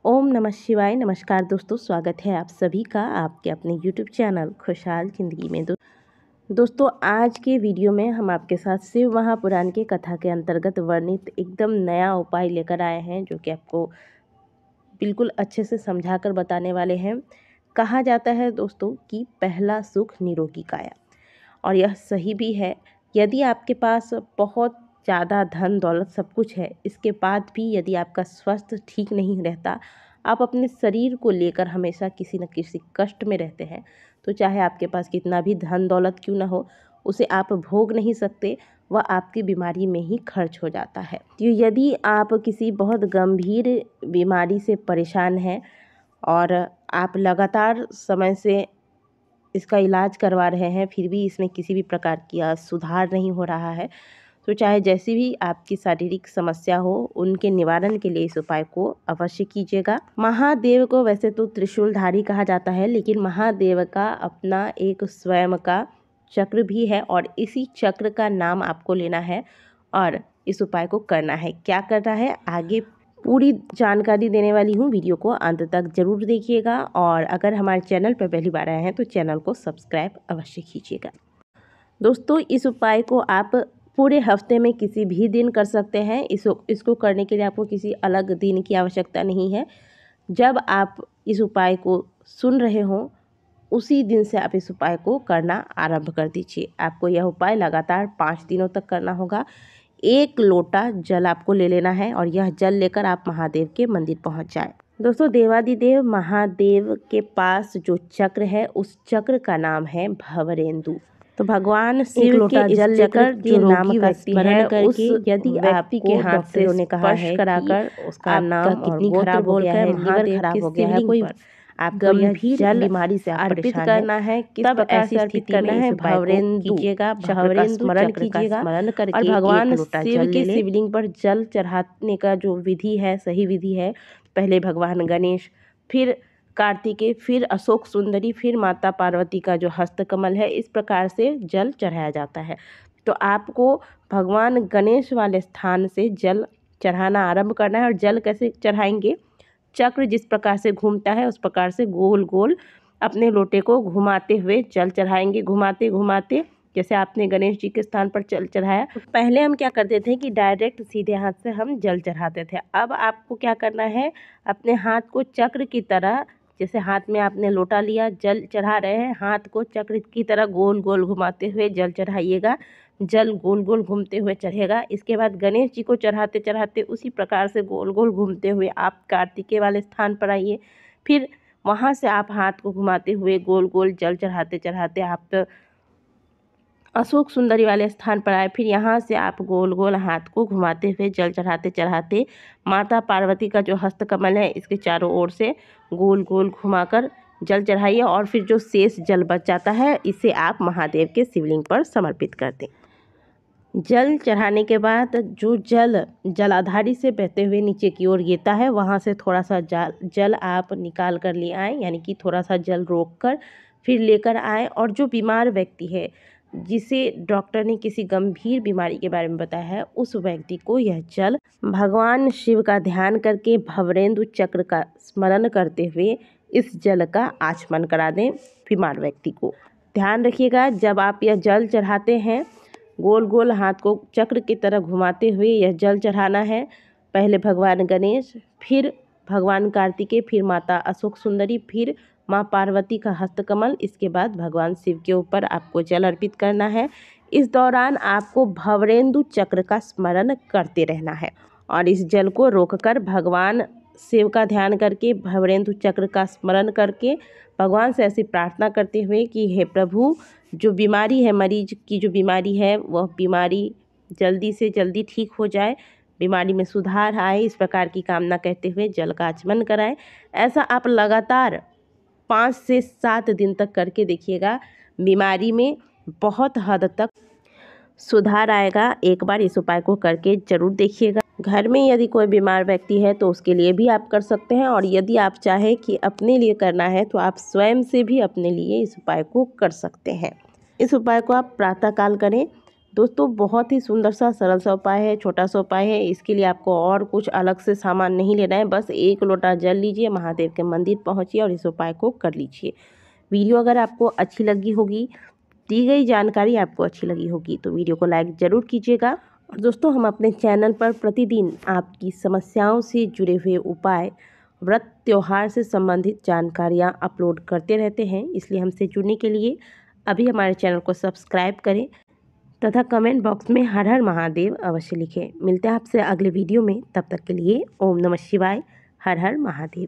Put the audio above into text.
ओम नमः शिवाय। नमस्कार दोस्तों, स्वागत है आप सभी का आपके अपने YouTube चैनल खुशहाल ज़िंदगी में। दोस्तों आज के वीडियो में हम आपके साथ शिव महापुराण के कथा के अंतर्गत वर्णित एकदम नया उपाय लेकर आए हैं, जो कि आपको बिल्कुल अच्छे से समझाकर बताने वाले हैं। कहा जाता है दोस्तों कि पहला सुख निरोगी काया, और यह सही भी है। यदि आपके पास बहुत ज़्यादा धन दौलत सब कुछ है, इसके बाद भी यदि आपका स्वास्थ्य ठीक नहीं रहता, आप अपने शरीर को लेकर हमेशा किसी न किसी कष्ट में रहते हैं, तो चाहे आपके पास कितना भी धन दौलत क्यों ना हो, उसे आप भोग नहीं सकते, वह आपकी बीमारी में ही खर्च हो जाता है। तो यदि आप किसी बहुत गंभीर बीमारी से परेशान हैं और आप लगातार समय से इसका इलाज करवा रहे हैं, फिर भी इसमें किसी भी प्रकार की सुधार नहीं हो रहा है, तो चाहे जैसी भी आपकी शारीरिक समस्या हो, उनके निवारण के लिए इस उपाय को अवश्य कीजिएगा। महादेव को वैसे तो त्रिशूलधारी कहा जाता है, लेकिन महादेव का अपना एक स्वयं का चक्र भी है, और इसी चक्र का नाम आपको लेना है और इस उपाय को करना है। क्या करना है, आगे पूरी जानकारी देने वाली हूँ, वीडियो को अंत तक जरूर देखिएगा। और अगर हमारे चैनल पर पहली बार आए हैं तो चैनल को सब्सक्राइब अवश्य कीजिएगा। दोस्तों इस उपाय को आप पूरे हफ्ते में किसी भी दिन कर सकते हैं। इसको करने के लिए आपको किसी अलग दिन की आवश्यकता नहीं है। जब आप इस उपाय को सुन रहे हों, उसी दिन से आप इस उपाय को करना आरंभ कर दीजिए। आपको यह उपाय लगातार 5 दिनों तक करना होगा। 1 लोटा जल आपको ले लेना है और यह जल लेकर आप महादेव के मंदिर पहुंच जाएं। दोस्तों देवादिदेव महादेव के पास जो चक्र है, उस चक्र का नाम है भवरेंदु। तो भगवान शिव के जल लेकर जो रोगी व्यक्ति है, उस यदि व्यक्ति के हाथ से उन्होंने कहा है कराकर उसका नाम किडनी खराब हो गया है, लीवर खराब हो गया है, कोई आपको यह जल बीमारी से अर्पित करना है, तब ऐसी स्थिति करना है भवरेंदु कीजिएगा, भवरेंदु स्मरण कीजिएगा, स्मरण करके और भगवान शिव के शिवलिंग पर जल चढ़ाने का जो विधि है, सही विधि है। पहले भगवान गणेश, फिर कार्तिकेय, फिर अशोक सुंदरी, फिर माता पार्वती का जो हस्तकमल है, इस प्रकार से जल चढ़ाया जाता है। तो आपको भगवान गणेश वाले स्थान से जल चढ़ाना आरंभ करना है। और जल कैसे चढ़ाएंगे, चक्र जिस प्रकार से घूमता है उस प्रकार से गोल गोल अपने लोटे को घुमाते हुए जल चढ़ाएंगे, घुमाते घुमाते, जैसे आपने गणेश जी के स्थान पर जल चढ़ाया। पहले हम क्या करते थे कि डायरेक्ट सीधे हाथ से हम जल चढ़ाते थे। अब आपको क्या करना है, अपने हाथ को चक्र की तरह, जैसे हाथ में आपने लोटा लिया, जल चढ़ा रहे हैं, हाथ को चक्र की तरह गोल गोल घुमाते हुए जल चढ़ाइएगा। जल गोल गोल घूमते हुए चढ़ेगा। इसके बाद गणेश जी को चढ़ाते चढ़ाते उसी प्रकार से गोल गोल घूमते हुए आप कार्तिकेय वाले स्थान पर आइए। फिर वहाँ से आप हाथ को घुमाते हुए गोल गोल जल चढ़ाते चढ़ाते आप अशोक सुंदरी वाले स्थान पर आए। फिर यहाँ से आप गोल गोल हाथ को घुमाते हुए जल चढ़ाते चढ़ाते माता पार्वती का जो हस्तकमल है, इसके चारों ओर से गोल गोल घुमाकर जल चढ़ाइए। और फिर जो शेष जल बच जाता है, इसे आप महादेव के शिवलिंग पर समर्पित कर दें। जल चढ़ाने के बाद जो जल जलाधारी से बहते हुए नीचे की ओर गिरता है, वहाँ से थोड़ा सा जल आप निकाल कर ले आएँ, यानी कि थोड़ा सा जल रोक कर फिर लेकर आएँ। और जो बीमार व्यक्ति है, जिसे डॉक्टर ने किसी गंभीर बीमारी के बारे में बताया है, उस व्यक्ति को यह जल भगवान शिव का ध्यान करके भवरेंदु चक्र का स्मरण करते हुए इस जल का आचमन करा दें। बीमार व्यक्ति को ध्यान रखिएगा, जब आप यह जल चढ़ाते हैं, गोल गोल हाथ को चक्र की तरह घुमाते हुए यह जल चढ़ाना है। पहले भगवान गणेश, फिर भगवान कार्तिकेय, फिर माता अशोक सुंदरी, फिर माँ पार्वती का हस्तकमल, इसके बाद भगवान शिव के ऊपर आपको जल अर्पित करना है। इस दौरान आपको भवरेंदु चक्र का स्मरण करते रहना है और इस जल को रोककर भगवान शिव का ध्यान करके, भवरेंदु चक्र का स्मरण करके भगवान से ऐसी प्रार्थना करते हुए कि हे प्रभु, जो बीमारी है, मरीज की जो बीमारी है, वह बीमारी जल्दी से जल्दी ठीक हो जाए, बीमारी में सुधार आए, इस प्रकार की कामना कहते हुए जल का आचमन कराएं। ऐसा आप लगातार 5 से 7 दिन तक करके देखिएगा, बीमारी में बहुत हद तक सुधार आएगा। एक बार इस उपाय को करके जरूर देखिएगा। घर में यदि कोई बीमार व्यक्ति है तो उसके लिए भी आप कर सकते हैं, और यदि आप चाहें कि अपने लिए करना है तो आप स्वयं से भी अपने लिए इस उपाय को कर सकते हैं। इस उपाय को आप प्रातःकाल करें, दोस्तों बहुत ही सुंदर सा सरल सा उपाय है, छोटा सा उपाय है। इसके लिए आपको और कुछ अलग से सामान नहीं लेना है, बस 1 लोटा जल लीजिए, महादेव के मंदिर पहुँचिए और इस उपाय को कर लीजिए। वीडियो अगर आपको अच्छी लगी होगी, दी गई जानकारी आपको अच्छी लगी होगी तो वीडियो को लाइक ज़रूर कीजिएगा। और दोस्तों हम अपने चैनल पर प्रतिदिन आपकी समस्याओं से जुड़े हुए उपाय, व्रत त्योहार से संबंधित जानकारियाँ अपलोड करते रहते हैं, इसलिए हमसे जुड़ने के लिए अभी हमारे चैनल को सब्सक्राइब करें तथा कमेंट बॉक्स में हर हर महादेव अवश्य लिखें। मिलते हैं आपसे अगले वीडियो में, तब तक के लिए ओम नमः शिवाय, हर हर महादेव।